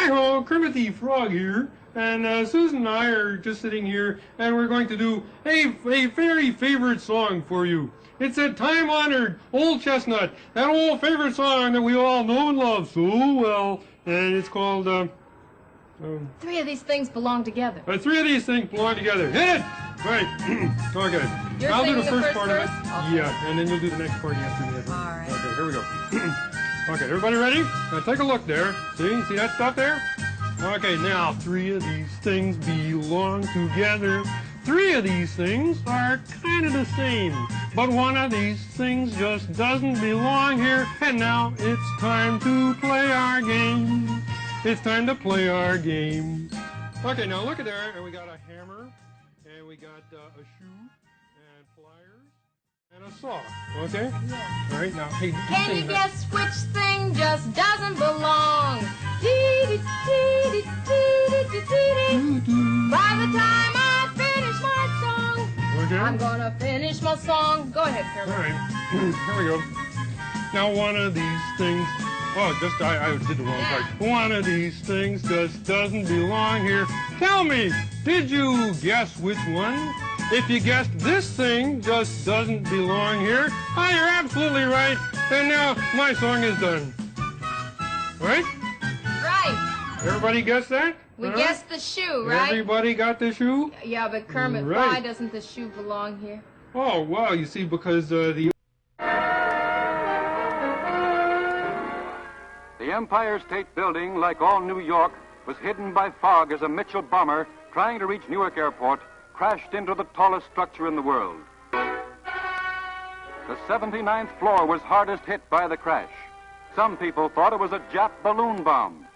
Hi-ho, Kermit the Frog here, and Susan and I are just sitting here, and we're going to do a very favorite song for you. It's a time-honored old chestnut, that old favorite song that we all know and love so well, and it's called, Three of these things belong together. Three of these things belong together. Hit it! Right. Okay. You're I'll do the singing first part of it. Okay. Yeah, and then you'll do the next part after me. All right. Okay, here we go. Okay, everybody ready? Now take a look there. See that stuff there? Okay, now three of these things belong together. Three of these things are kind of the same, but one of these things just doesn't belong here. And now it's time to play our game. It's time to play our game. Okay, now look at there, and we got a hammer, and we got a shoe, and pliers, and a saw. Okay? Yeah. All right, now, hey, Can you guess which thing just doesn't belong? Dee-dee-dee-dee-dee-dee-dee. By the time I finish my song, okay. I'm gonna finish my song. Go ahead, Kermit. All right, here we go. Now, one of these things. Oh, I did the wrong part. One of these things just doesn't belong here. Tell me, did you guess which one? If you guessed this thing just doesn't belong here, oh, you're absolutely right. And now my song is done. Right? Right. Everybody guessed that? We guessed the shoe, right? Everybody got the shoe? Yeah, but Kermit, Right. why doesn't the shoe belong here? Oh, wow, you see, because the Empire State Building, like all New York, was hidden by fog as a Mitchell bomber trying to reach Newark Airport crashed into the tallest structure in the world. The 79th floor was hardest hit by the crash. Some people thought it was a Jap balloon bomb.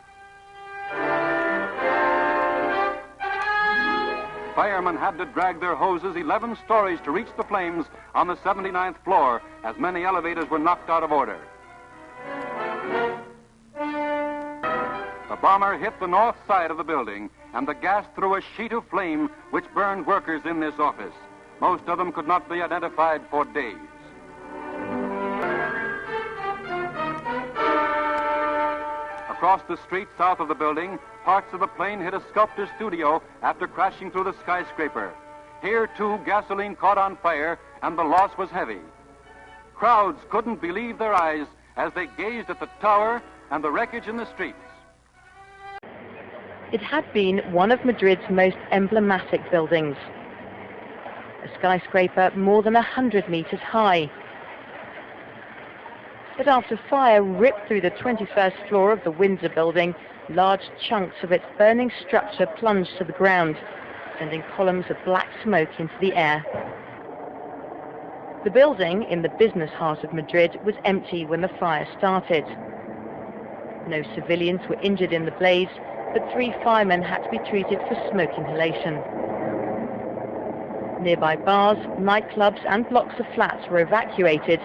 Firemen had to drag their hoses 11 stories to reach the flames on the 79th floor, as many elevators were knocked out of order. The bomber hit the north side of the building, and the gas threw a sheet of flame which burned workers in this office. Most of them could not be identified for days. Across the street south of the building, parts of the plane hit a sculptor's studio after crashing through the skyscraper. Here, too, gasoline caught on fire, and the loss was heavy. Crowds couldn't believe their eyes as they gazed at the tower and the wreckage in the streets. It had been one of Madrid's most emblematic buildings. A skyscraper more than 100 meters high. But after fire ripped through the 21st floor of the Windsor building, large chunks of its burning structure plunged to the ground, sending columns of black smoke into the air. The building, in the business heart of Madrid, was empty when the fire started. No civilians were injured in the blaze, but 3 firemen had to be treated for smoke inhalation. Nearby bars, nightclubs and blocks of flats were evacuated,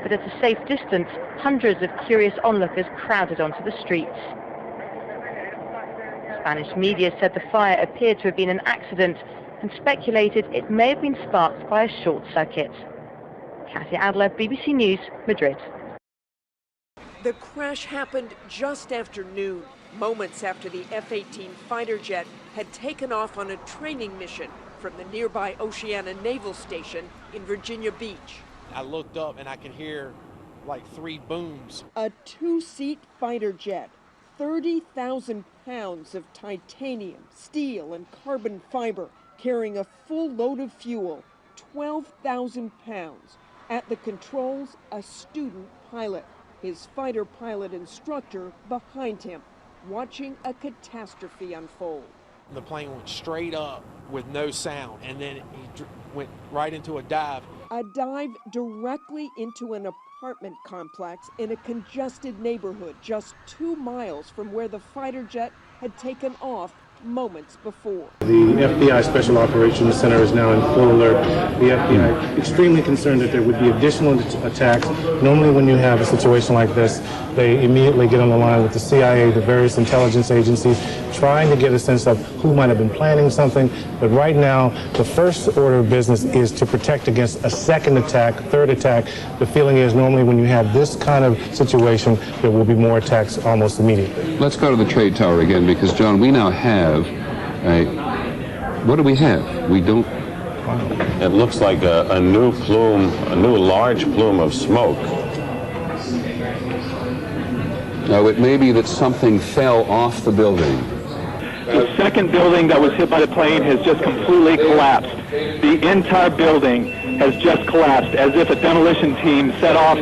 but at a safe distance, hundreds of curious onlookers crowded onto the streets. Spanish media said the fire appeared to have been an accident and speculated it may have been sparked by a short circuit. Katia Adler, BBC News, Madrid. The crash happened just after noon, moments after the F-18 fighter jet had taken off on a training mission from the nearby Oceana Naval Station in Virginia Beach. I looked up and I could hear like 3 booms. A 2-seat fighter jet, 30,000 pounds of titanium, steel, and carbon fiber, carrying a full load of fuel, 12,000 pounds. At the controls, a student pilot, his fighter pilot instructor behind him, watching a catastrophe unfold. The plane went straight up with no sound, and then he went right into a dive. A dive directly into an apartment complex in a congested neighborhood just 2 miles from where the fighter jet had taken off moments before. The FBI Special Operations Center is now in full alert. The FBI is extremely concerned that there would be additional attacks. Normally when you have a situation like this, they immediately get on the line with the CIA, the various intelligence agencies, trying to get a sense of who might have been planning something. But right now, the first order of business is to protect against a second attack, third attack. The feeling is normally when you have this kind of situation, there will be more attacks almost immediately. Let's go to the trade tower again, because, John, we now have what do we have? We don't... It looks like a new plume, a new large plume of smoke. No, it may be that something fell off the building. The second building that was hit by the plane has just completely collapsed. The entire building has just collapsed, as if a demolition team set off.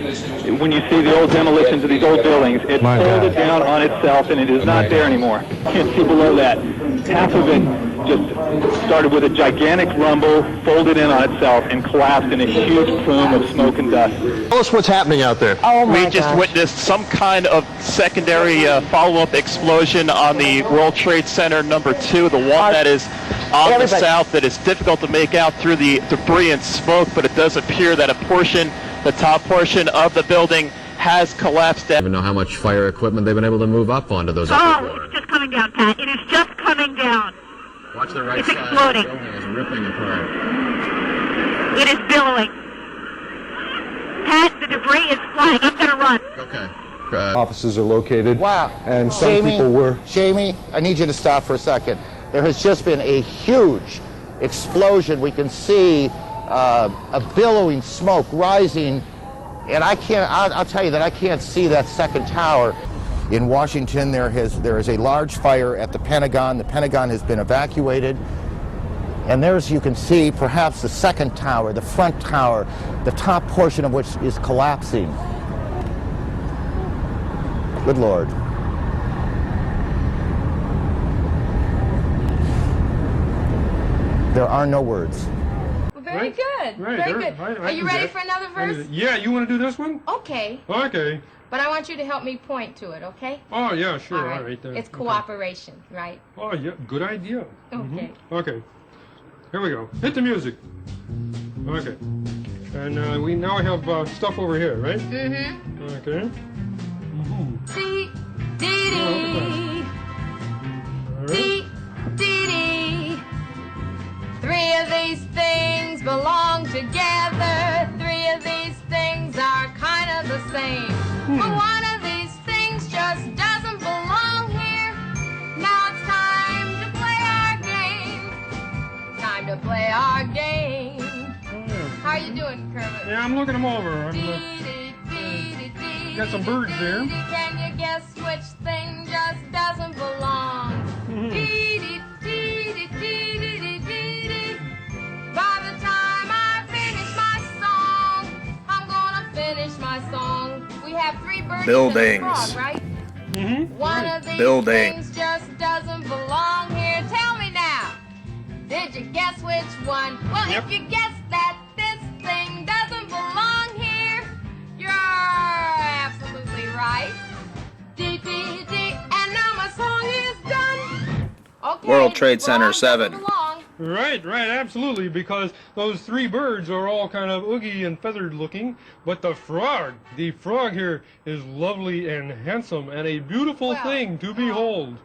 When you see the old demolitions of these old buildings, it folded down on itself, and it is not there anymore. You can't see below that. Half of it just started with a gigantic rumble, folded in on itself, and collapsed in a huge plume of smoke and dust. Tell us what's happening out there. Oh my We just witnessed some kind of secondary follow-up explosion on the World Trade Center #2, the one that is on the south, that is difficult to make out through the debris and smoke, but it does appear that a portion, the top portion of the building, has collapsed. I don't even know how much fire equipment they've been able to move up onto those. Oh, it's just coming down, Pat. It is just coming down. Watch the right It's side. exploding. The building is ripping apart. It is billowing. Pat, the debris is flying. I'm going to run. Okay. Offices are located. Wow. And some people were... Jamie, I need you to stop for a second. There has just been a huge explosion. We can see a billowing smoke rising, and I'll tell you that I can't see that second tower. In Washington, there is a large fire at the Pentagon. The Pentagon has been evacuated. And there's, you can see, perhaps the second tower, the front tower, the top portion of which is collapsing. Good Lord. There are no words. Very good. Right, Very good. I Are you do ready that. for another I do verse? that. Yeah, you want to do this one? Okay. Okay. But I want you to help me point to it, okay? Oh, yeah, sure. All right. All right there. It's Okay. cooperation, right? Oh, yeah, good idea. Okay. Okay. Here we go. Hit the music. Okay. And we now have stuff over here, right? Mm-hmm. Okay. Dee, dee, dee. All right. Dee, dee, dee. Three of these things belong together. Three of these things are kind of the same. But one of these things just doesn't belong here. Now it's time to play our game. Time to play our game. How are you doing, Kermit? Yeah, I'm looking them over. Got some birds there. Can you guess which thing just doesn't belong? By the time I finish my song, I'm gonna finish my song. We have three birds Buildings. and a frog, right? Mm-hmm. One of these Building. things just doesn't belong here. Tell me now, did you guess which one? Well, Yep. if you guessed that this thing doesn't belong here, you're absolutely right. Dee, dee, dee. And now my song is done. Okay. World Trade well, Center I'm 7. moving along. Right, absolutely, because those three birds are all kind of oogie and feathered looking, but the frog here is lovely and handsome and a beautiful thing to behold.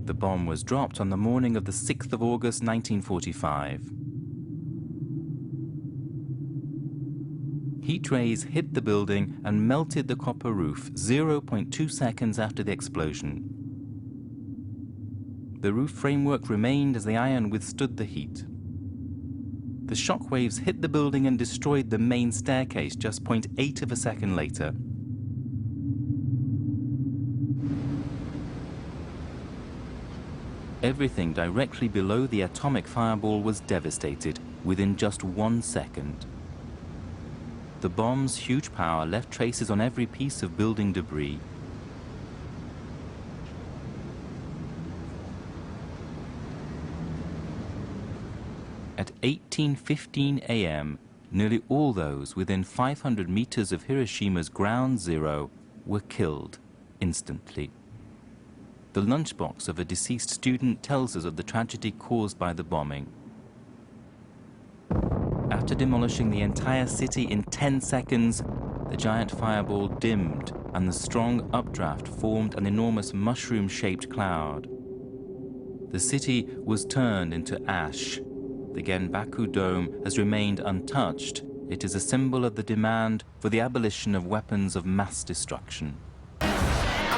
The bomb was dropped on the morning of the 6th of August, 1945. Heat rays hit the building and melted the copper roof 0.2 seconds after the explosion. The roof framework remained as the iron withstood the heat. The shock waves hit the building and destroyed the main staircase just 0.8 of a second later. Everything directly below the atomic fireball was devastated within just 1 second. The bomb's huge power left traces on every piece of building debris. At 18:15 a.m., nearly all those within 500 meters of Hiroshima's ground zero were killed instantly. The lunchbox of a deceased student tells us of the tragedy caused by the bombing. After demolishing the entire city in 10 seconds, the giant fireball dimmed and the strong updraft formed an enormous mushroom-shaped cloud. The city was turned into ash. The Genbaku Dome has remained untouched. It is a symbol of the demand for the abolition of weapons of mass destruction. I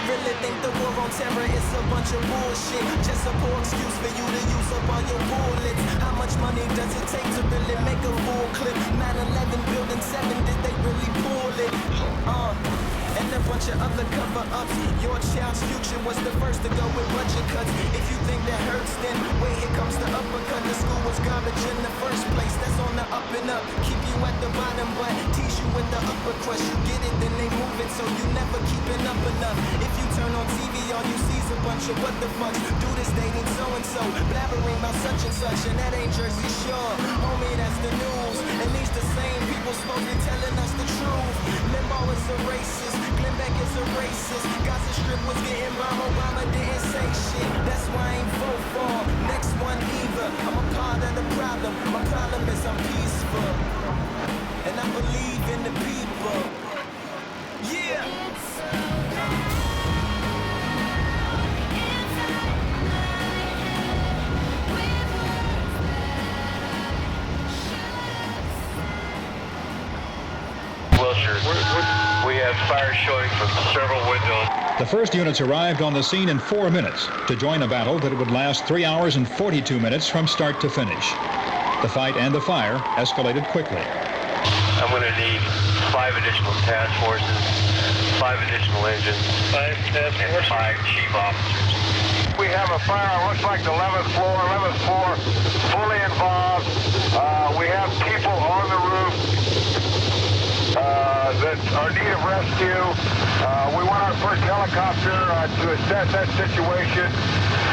really think the war on terror is a bunch of bullshit. Just a poor excuse for you to use up all your bullets. How much money does it take to really make a full clip? 9/11 building 7, did they really pull it? And a bunch of other cover-ups. Your child's future was the first to go with budget cuts. If you think that hurts, then wait, here comes the uppercut. The school was garbage in the first place. That's on the up and up. Keep you at the bottom, but tease you with the upper crust. You get it, then they move it, so you never keeping up enough. If you turn on TV, all you see is a bunch of what the fucks. Do this dating so-and-so, blabbering about such and such, and that ain't Jersey Shore. Homie, that's the news. And these the same people supposed to be telling us the truth. Limbaugh is a racist. Glenn Beck is a racist. Gaza Strip was getting bombed. Obama didn't say shit. That's why I ain't vote for next one either. I'm a part of the problem. My problem is I'm peaceful, and I believe in the people. Yeah. We have fire showing from several windows. The first units arrived on the scene in 4 minutes to join a battle that would last 3 hours and 42 minutes from start to finish. The fight and the fire escalated quickly. I'm going to need 5 additional task forces, 5 additional engines, 5 task forces, and 5 chief officers. We have a fire, looks like the 11th floor, fully involved. We have people on the roof that are in need of rescue. We want our first helicopter to assess that situation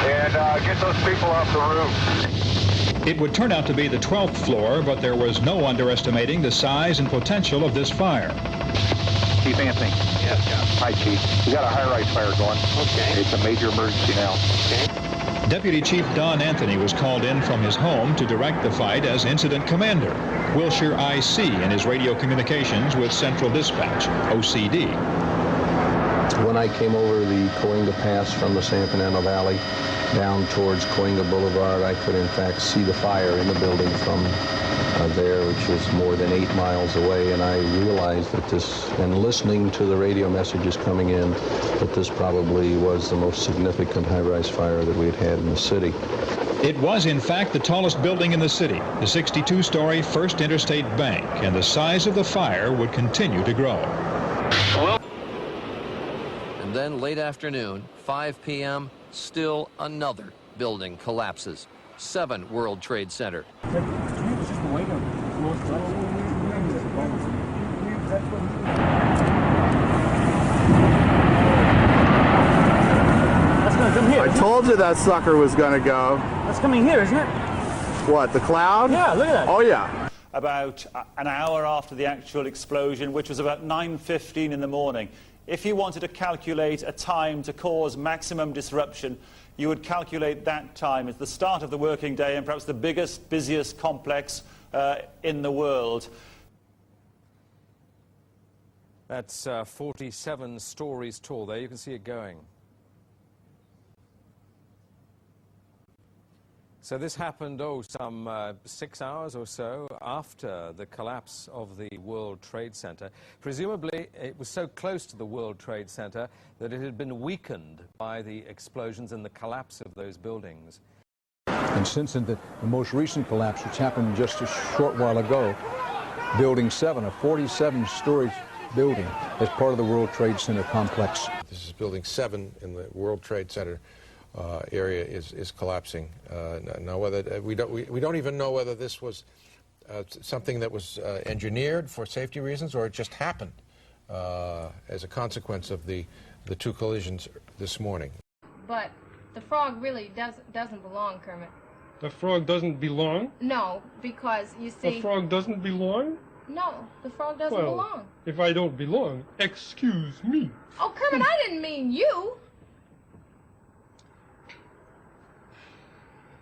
and get those people off the roof. It would turn out to be the 12th floor, but there was no underestimating the size and potential of this fire. Chief Anthony. Yes, John. Hi, Chief. We got a high-rise fire going. Okay. It's a major emergency now. Okay. Deputy Chief Don Anthony was called in from his home to direct the fight as incident commander. Wilshire IC in his radio communications with Central Dispatch, OCD. When I came over the Coinga Pass from the San Fernando Valley down towards Coinga Boulevard, I could in fact see the fire in the building from there, which is more than 8 miles away, and I realized that this, and listening to the radio messages coming in, that this probably was the most significant high-rise fire that we had had in the city. It was, in fact, the tallest building in the city, the 62-story First Interstate Bank, and the size of the fire would continue to grow. And then late afternoon, 5 p.m., still another building collapses. 7 World Trade Center. I told you that sucker was going to go. That's coming here, isn't it? What, the cloud? Yeah, look at that. Oh, yeah. About an hour after the actual explosion, which was about 9:15 in the morning. If you wanted to calculate a time to cause maximum disruption, you would calculate that time as the start of the working day and perhaps the biggest, busiest complex in the world. That's 47 stories tall there. You can see it going. So this happened, some 6 hours or so after the collapse of the World Trade Center. Presumably, it was so close to the World Trade Center that it had been weakened by the explosions and the collapse of those buildings. And since the most recent collapse, which happened just a short while ago, Building 7, a 47-story building, as part of the World Trade Center complex. This is Building 7 in the World Trade Center area is collapsing. Now, whether we don't even know whether this was something that was engineered for safety reasons or it just happened as a consequence of the 2 collisions this morning. But the frog really doesn't belong, Kermit. The frog doesn't belong? No, because you see... The frog doesn't belong? No, the frog doesn't well, belong. If I don't belong, excuse me. Oh, Kermit, I didn't mean you.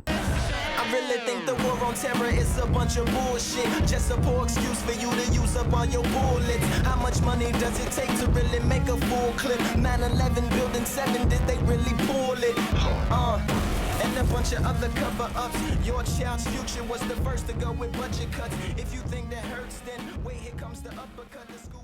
I I really think the war on terror is a bunch of bullshit. Just a poor excuse for you to use up all your bullets. How much money does it take to really make a full clip? 9/11 building 7, did they really pull it? And a bunch of other cover-ups. Your child's future was the first to go with budget cuts. If you think that hurts, then wait, here comes the uppercut. The school